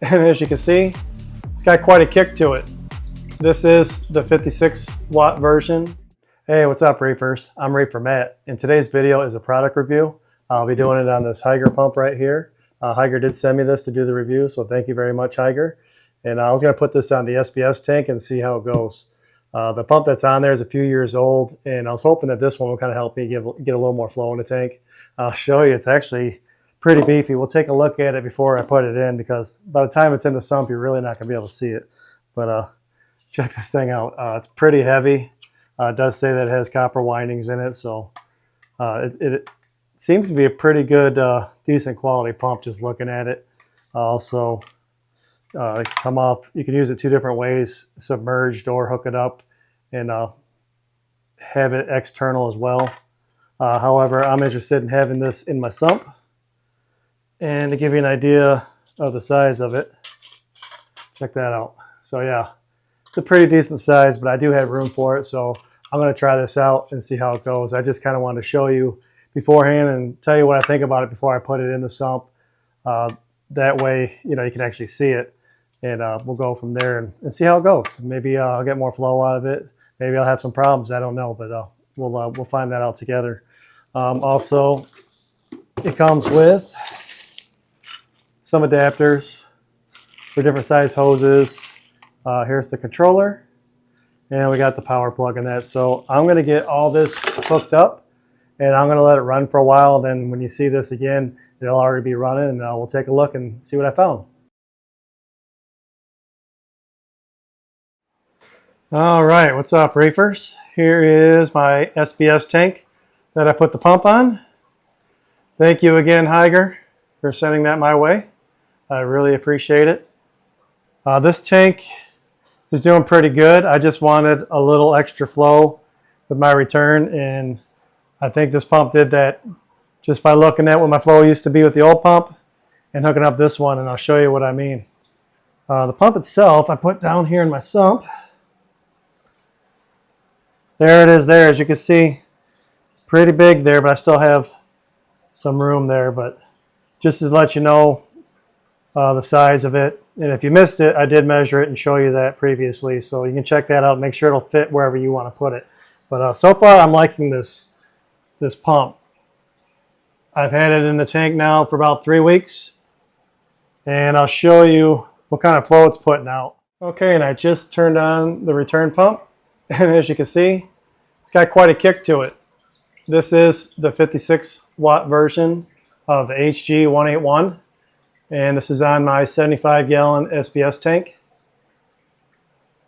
And as you can see, it's got quite a kick to it. This is the 56 watt version. Hey, what's up, Reefers? I'm Reefer Matt, and today's video is a product review. I'll be doing it on this Hygger pump right here. Hygger did send me this to do the review, so thank you very much, Hygger. And I was going to put this on the SBS tank and see how it goes. The pump that's on there is a few years old, and I was hoping that this one will kind of help me get a little more flow in the tank. I'll show you, it's actually pretty beefy. We'll take a look at it before I put it in, because by the time it's in the sump, you're really not going to be able to see it. But check this thing out. It's pretty heavy. It does say that it has copper windings in it, so it seems to be a pretty good, decent quality pump just looking at it. Also, come off, you can use it two different ways, submerged or hook it up and have it external as well. However, I'm interested in having this in my sump. And to give you an idea of the size of it, check that out. So yeah, it's a pretty decent size, but I do have room for it. So I'm going to try this out and see how it goes. I just kind of wanted to show you beforehand and tell you what I think about it before I put it in the sump. That way, you can actually see it. And we'll go from there and see how it goes. Maybe I'll get more flow out of it. Maybe I'll have some problems. I don't know, but we'll find that out together. Also, it comes with some adapters for different size hoses. Here's the controller, and we got the power plug in that. So I'm going to get all this hooked up, and I'm going to let it run for a while. Then when you see this again, it'll already be running, and we'll take a look and see what I found. All right, what's up, Reefers? Here is my SBS tank that I put the pump on. Thank you again, Hygger, for sending that my way. I really appreciate it. This tank is doing pretty good. I just wanted a little extra flow with my return, and I think this pump did that just by looking at what my flow used to be with the old pump and hooking up this one, and I'll show you what I mean. The pump itself I put down here in my sump. There it is there. As you can see, it's pretty big there, but I still have some room there. But just to let you know the size of it, and if you missed it, I did measure it and show you that previously, so you can check that out and make sure it'll fit wherever you want to put it. But so far, I'm liking this pump. I've had it in the tank now for about 3 weeks, and I'll show you what kind of flow it's putting out. Okay, and I just turned on the return pump, and as you can see, it's got quite a kick to it. This is the 56 watt version of the HG181. And this is on my 75 gallon SBS tank.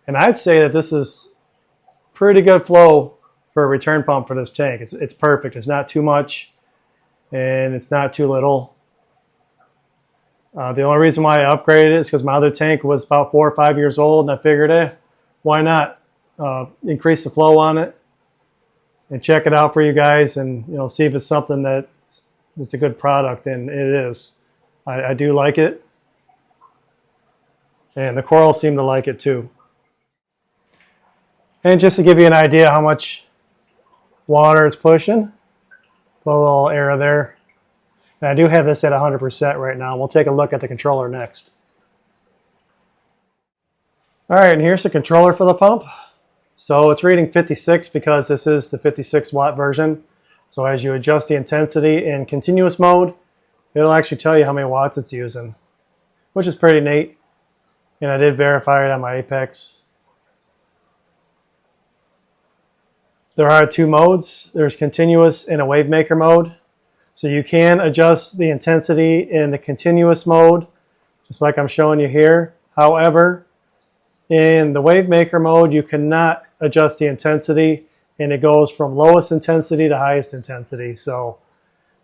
And I'd say that this is pretty good flow for a return pump for this tank. It's perfect. It's not too much and it's not too little. The only reason why I upgraded it is because my other tank was about 4 or 5 years old, and I figured, why not increase the flow on it and check it out for you guys, and see if it's something that's a good product, and it is. I do like it, and the coral seem to like it too. And just to give you an idea how much water it's pushing, put a little air there. And I do have this at 100% right now. We'll take a look at the controller next. All right, and here's the controller for the pump. So it's reading 56 because this is the 56 watt version. So as you adjust the intensity in continuous mode, it'll actually tell you how many watts it's using, which is pretty neat. And I did verify it on my Apex. There are 2 modes. There's continuous and a wave maker mode. So you can adjust the intensity in the continuous mode, just like I'm showing you here. However, in the wave maker mode, you cannot adjust the intensity, and it goes from lowest intensity to highest intensity. So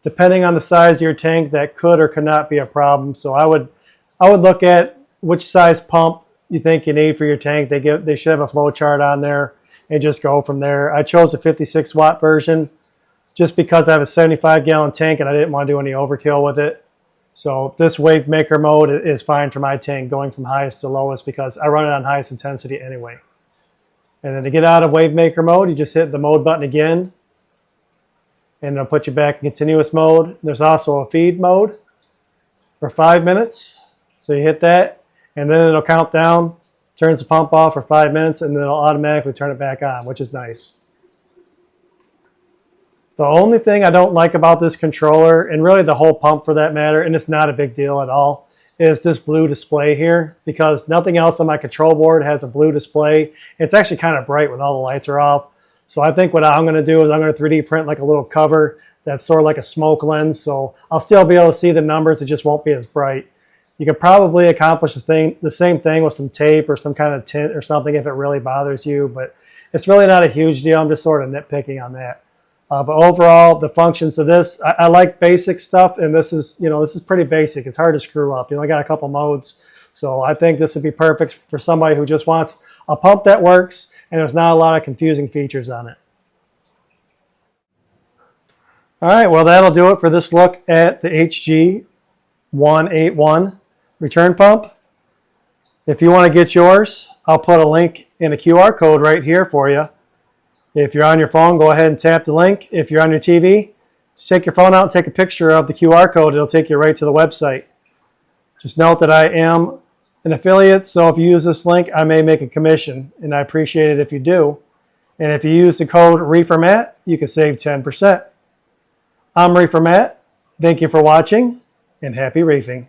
depending on the size of your tank, that could or could not be a problem. So I would look at which size pump you think you need for your tank. They should have a flow chart on there and just go from there. I chose a 56 watt version just because I have a 75 gallon tank and I didn't want to do any overkill with it. So this wave maker mode is fine for my tank, going from highest to lowest, because I run it on highest intensity anyway. And then to get out of wave maker mode, you just hit the mode button again, and it'll put you back in continuous mode. There's also a feed mode for 5 minutes. So you hit that, and then it'll count down, turns the pump off for 5 minutes, and then it'll automatically turn it back on, which is nice. The only thing I don't like about this controller, and really the whole pump for that matter, and it's not a big deal at all, is this blue display here, because nothing else on my control board has a blue display. It's actually kind of bright when all the lights are off. So I think what I'm going to do is I'm going to 3D print like a little cover that's sort of like a smoke lens. So I'll still be able to see the numbers. It just won't be as bright. You could probably accomplish the same thing with some tape or some kind of tint or something if it really bothers you, but it's really not a huge deal. I'm just sort of nitpicking on that. But overall, the functions of this, I like basic stuff, and this is, this is pretty basic. It's hard to screw up. You only got a couple modes, so I think this would be perfect for somebody who just wants a pump that works, and there's not a lot of confusing features on it. All right, well, that'll do it for this look at the HG181 return pump. If you want to get yours, I'll put a link in a QR code right here for you. If you're on your phone, go ahead and tap the link. If you're on your TV, just take your phone out and take a picture of the QR code. It'll take you right to the website. Just note that I am an affiliate, so if you use this link, I may make a commission, and I appreciate it if you do. And if you use the code Reefer Matt, you can save 10%. I'm Reefer Matt. Thank you for watching, and happy reefing.